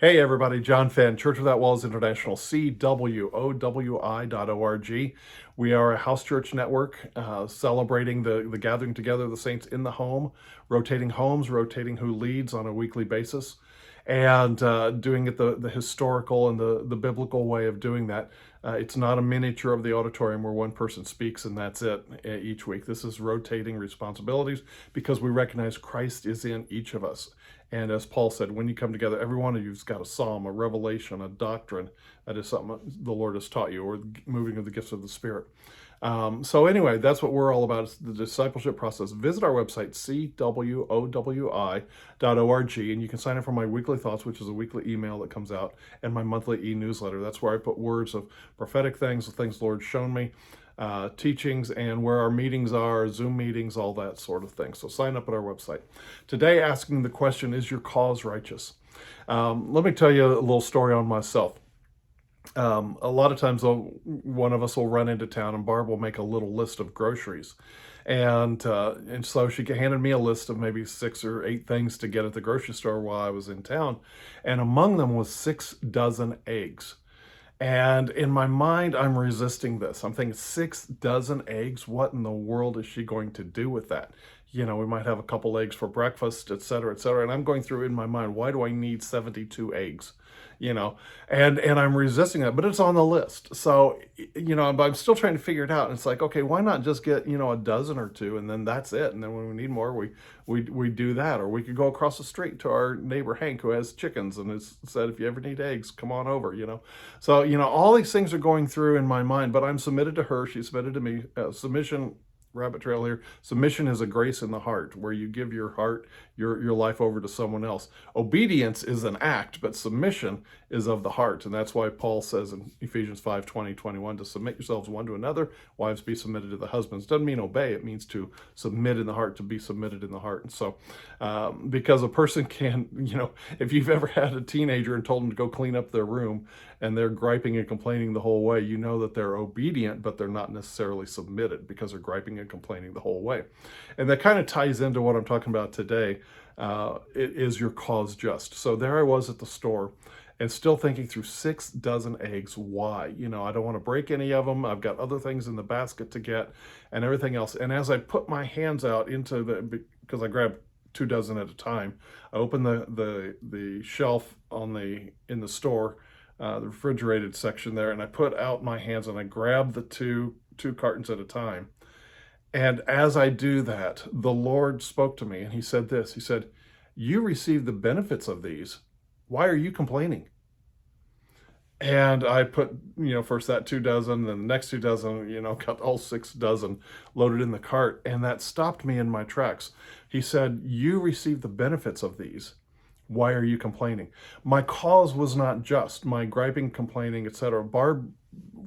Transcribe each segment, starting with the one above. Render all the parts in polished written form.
Hey everybody, John Fenn, Church Without Walls International, CWOWI.org. We are a house church network celebrating the gathering together of the saints in the home, rotating homes, rotating who leads on a weekly basis, and doing it the historical and the biblical way of doing that. It's not a miniature of the auditorium where one person speaks and that's it each week. This is rotating responsibilities because we recognize Christ is in each of us. And as Paul said, when you come together, every one of you's got a psalm, a revelation, a doctrine. That is something the Lord has taught you, or moving of the gifts of the Spirit. So anyway, that's what we're all about, is the discipleship process. Visit our website, CWOWI.org, and you can sign up for my weekly thoughts, which is a weekly email that comes out, and my monthly e-newsletter. That's where I put words of prophetic things, the things the Lord's shown me, teachings, and where our meetings are, Zoom meetings, all that sort of thing. So sign up at our website. Today, asking the question, is your cause righteous? Let me tell you a little story on myself. A lot of times, one of us will run into town, and Barb will make a little list of groceries, and so she handed me a list of maybe 6 or 8 things to get at the grocery store while I was in town, and among them was 6 dozen eggs. And in my mind, I'm resisting this. I'm thinking 6 dozen eggs. What in the world is she going to do with that? We might have a couple eggs for breakfast, et cetera, et cetera. And I'm going through in my mind, why do I need 72 eggs? And I'm resisting that, but it's on the list. So, I'm still trying to figure it out. And it's like, okay, why not just get, a dozen or two, and then that's it. And then when we need more, we do that. Or we could go across the street to our neighbor Hank, who has chickens, and has said, if you ever need eggs, come on over. So, all these things are going through in my mind, but I'm submitted to her. She submitted to me. Submission, rabbit trail here. Submission is a grace in the heart, where you give your heart, your life over to someone else. Obedience is an act, but submission is of the heart. And that's why Paul says in Ephesians 5:20-21 to submit yourselves one to another. Wives, be submitted to the husbands. Doesn't mean obey. It means to submit in the heart, to be submitted in the heart. And so because a person can, if you've ever had a teenager and told them to go clean up their room, and they're griping and complaining the whole way, you know that they're obedient, but they're not necessarily submitted, because they're griping and complaining the whole way. And that kind of ties into what I'm talking about today. Is your cause just? So there I was at the store, and still thinking through 6 dozen eggs. Why? I don't want to break any of them. I've got other things in the basket to get and everything else. And as I put my hands out because I grab 2 dozen at a time, I open the shelf in the store, the refrigerated section there, and I put out my hands and I grab the two cartons at a time. And as I do that, the Lord spoke to me, and he said this. He said, you received the benefits of these. Why are you complaining? And I put, first that 2 dozen, then the next 2 dozen, got all 6 dozen loaded in the cart. And that stopped me in my tracks. He said, you received the benefits of these. Why are you complaining? My cause was not just. My griping, complaining, etc. Barb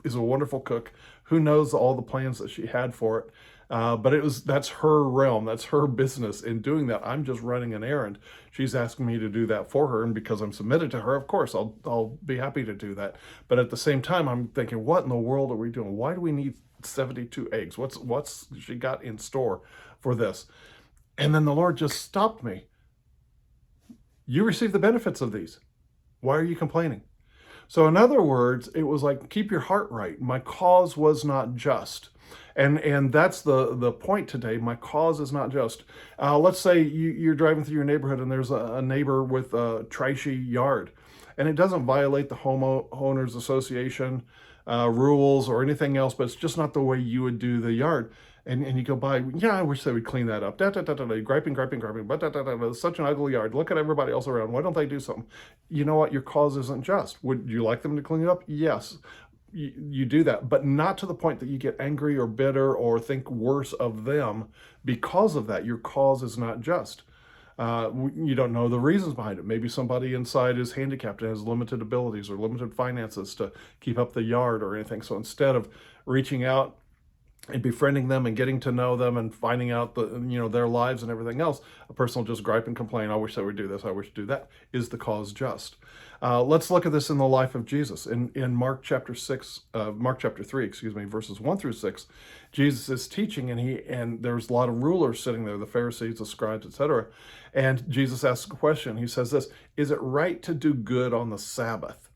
is a wonderful cook. Who knows all the plans that she had for it? But that's her realm. That's her business. In doing that, I'm just running an errand. She's asking me to do that for her, and because I'm submitted to her, of course, I'll be happy to do that. But at the same time, I'm thinking, what in the world are we doing? Why do we need 72 eggs? What's she got in store for this? And then the Lord just stopped me. You receive the benefits of these. Why are you complaining? So in other words, it was like, keep your heart right. My cause was not just. And that's the point today. My cause is not just. Let's say you're driving through your neighborhood, and there's a neighbor with a trashy yard, and it doesn't violate the homeowners association rules or anything else, but it's just not the way you would do the yard. And you go by, yeah, I wish they would clean that up. Griping, but such an ugly yard. Look at everybody else around. Why don't they do something? You know what? Your cause isn't just. Would you like them to clean it up? Yes. You do that, but not to the point that you get angry or bitter or think worse of them because of that. Your cause is not just. You don't know the reasons behind it. Maybe somebody inside is handicapped and has limited abilities or limited finances to keep up the yard or anything. So instead of reaching out and befriending them and getting to know them and finding out their lives and everything else, a person will just gripe and complain. I wish I would do this. I wish to do that. Is the cause just? Let's look at this in the life of Jesus. In Mark chapter 3, verses 1 through 6, Jesus is teaching, and there's a lot of rulers sitting there, the Pharisees, the scribes, etc. And Jesus asks a question. He says this: is it right to do good on the Sabbath?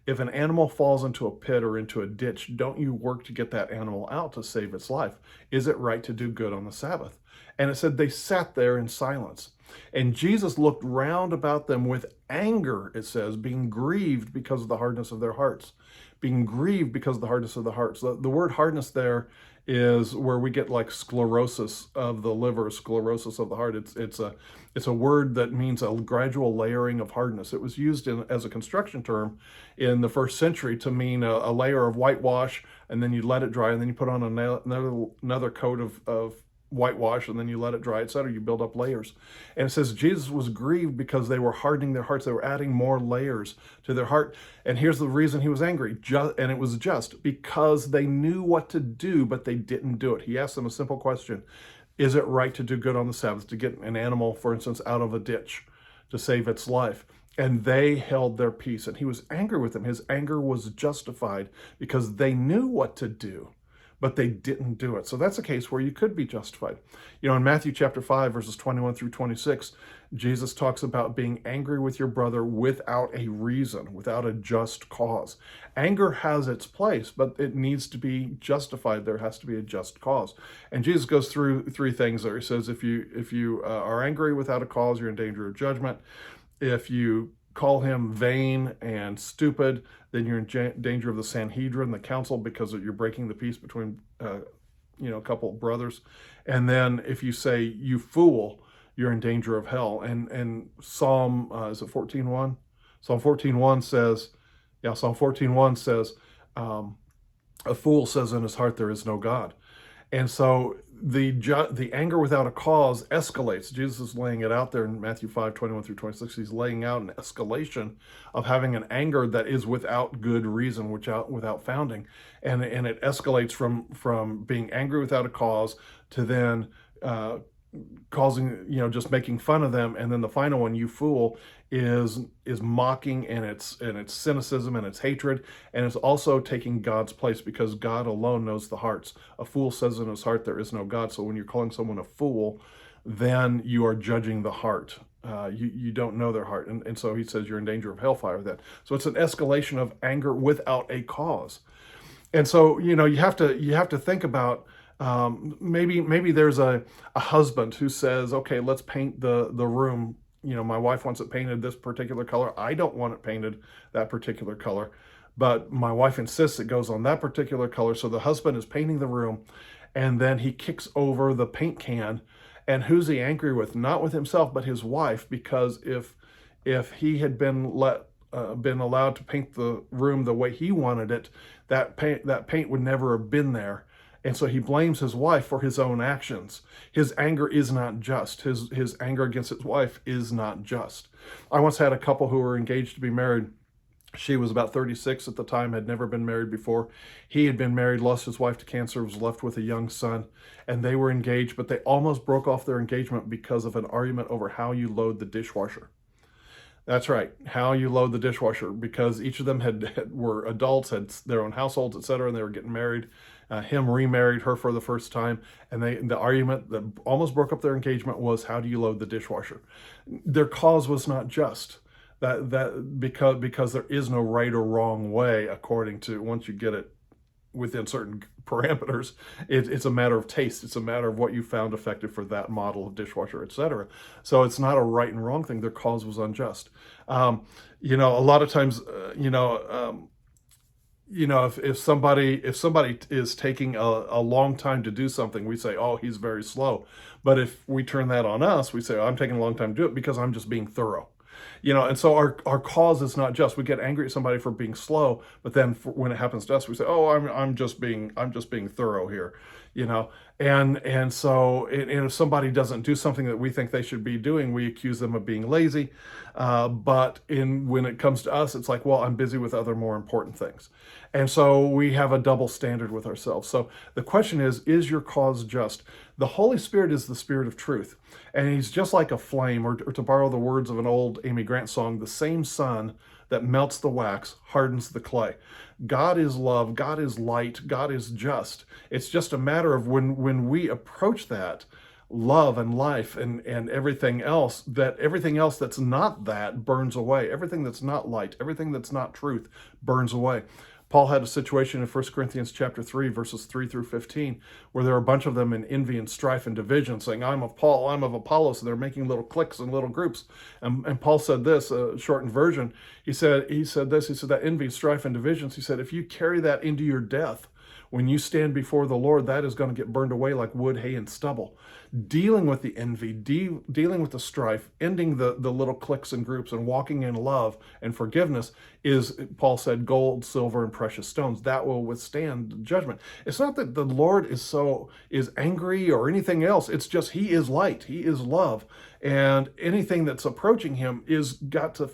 If an animal falls into a pit or into a ditch, don't you work to get that animal out to save its life? Is it right to do good on the Sabbath? And it said they sat there in silence. And Jesus looked round about them with anger, it says, being grieved because of the hardness of their hearts. Being grieved because of the hardness of the hearts. The word hardness there is where we get like sclerosis of the liver, sclerosis of the heart. It's a word that means a gradual layering of hardness. It was used as a construction term in the first century to mean a layer of whitewash, and then you let it dry, and then you put on another coat of whitewash, and then you let it dry, etc. You build up layers. And it says Jesus was grieved because they were hardening their hearts. They were adding more layers to their heart. And here's the reason he was angry. And it was just because they knew what to do, but they didn't do it. He asked them a simple question: is it right to do good on the Sabbath, to get an animal, for instance, out of a ditch to save its life? And they held their peace. And he was angry with them. His anger was justified because they knew what to do, but they didn't do it. So that's a case where you could be justified. In Matthew chapter 5, verses 21 through 26, Jesus talks about being angry with your brother without a reason, without a just cause. Anger has its place, but it needs to be justified. There has to be a just cause. And Jesus goes through three things there. He says, if you are angry without a cause, you're in danger of judgment. If you call him vain and stupid, then you're in danger of the Sanhedrin, the council, because you're breaking the peace between a couple of brothers. And then if you say, you fool, you're in danger of hell. And Psalm, is it 14:1? Psalm 14:1 says, a fool says in his heart there is no God. And so the anger without a cause escalates. Jesus is laying it out there in Matthew 5:21 through 26. He's laying out an escalation of having an anger that is without good reason, without founding. And it escalates from being angry without a cause to then causing, just making fun of them. And then the final one, you fool, is mocking, and it's cynicism and it's hatred, and it's also taking God's place, because God alone knows the hearts. A fool says in his heart there is no God. So when you're calling someone a fool, then you are judging the heart. You don't know their heart. And so he says you're in danger of hellfire then. So it's an escalation of anger without a cause. And so, you have to think about, maybe there's a husband who says, okay, let's paint the room. My wife wants it painted this particular color. I don't want it painted that particular color, but my wife insists it goes on that particular color. So the husband is painting the room, and then he kicks over the paint can. And who's he angry with? Not with himself, but his wife, because if he had been allowed to paint the room the way he wanted it, that paint would never have been there. And so he blames his wife for his own actions. His anger is not just. His anger against his wife is not just. I once had a couple who were engaged to be married. She was about 36 at the time, had never been married before. He had been married, lost his wife to cancer, was left with a young son, and they were engaged, but they almost broke off their engagement because of an argument over how you load the dishwasher. That's right, how you load the dishwasher, because each of them were adults, had their own households, etc., and they were getting married. Him remarried her for the first time, and the argument that almost broke up their engagement was, how do you load the dishwasher? Their cause was not just. Because there is no right or wrong way, according to, once you get it within certain parameters, it's a matter of taste. It's a matter of what you found effective for that model of dishwasher, etc. So it's not a right and wrong thing. Their cause was unjust. A lot of times, if somebody is taking a long time to do something, we say, oh, he's very slow. But if we turn that on us, we say, oh, I'm taking a long time to do it because I'm just being thorough. And so our cause is not just. We get angry at somebody for being slow, but then when it happens to us, we say, "Oh, I'm just being thorough here." you know. And so and if somebody doesn't do something that we think they should be doing, we accuse them of being lazy. But when it comes to us, it's like, well, I'm busy with other more important things. And so we have a double standard with ourselves. So the question is your cause just? The Holy Spirit is the Spirit of truth. And he's just like a flame, or to borrow the words of an old Amy Grant song, the same sun that melts the wax hardens the clay. God is love, God is light, God is just. It's just a matter of when we approach that love and life and everything else, that everything else that's not that burns away. Everything that's not light, everything that's not truth burns away. Paul had a situation in 1 Corinthians chapter 3, verses 3 through 15, where there are a bunch of them in envy and strife and division, saying, I'm of Paul, I'm of Apollos, and they're making little cliques and little groups. And Paul said this, a shortened version, he said that envy, strife, and divisions, he said, if you carry that into your death, when you stand before the Lord, that is going to get burned away like wood, hay, and stubble. Dealing with the envy, dealing with the strife, ending the little cliques and groups, and walking in love and forgiveness is, Paul said, gold, silver, and precious stones. That will withstand judgment. It's not that the Lord is angry or anything else. It's just he is light. He is love. And anything that's approaching him is got to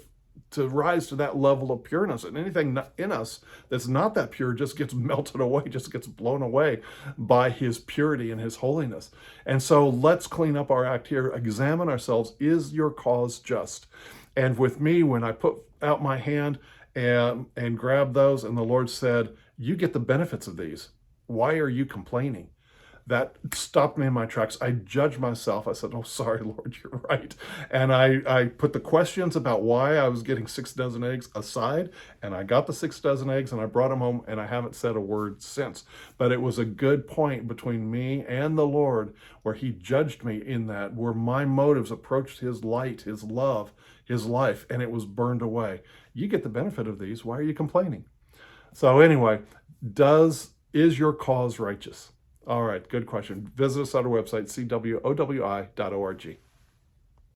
rise to that level of pureness, and anything in us that's not that pure just gets melted away, just gets blown away by his purity and his holiness. And so let's clean up our act here, examine ourselves. Is your cause just? And with me, when I put out my hand and grab those, and the Lord said, you get the benefits of these, why are you complaining? That stopped me in my tracks. I judged myself. I said, oh, sorry, Lord, you're right. And I put the questions about why I was getting 6 dozen eggs aside, and I got the 6 dozen eggs, and I brought them home, and I haven't said a word since. But it was a good point between me and the Lord where he judged me in that, where my motives approached his light, his love, his life, and it was burned away. You get the benefit of these. Why are you complaining? So anyway, is your cause righteous? All right, good question. Visit us on our website, cwowi.org.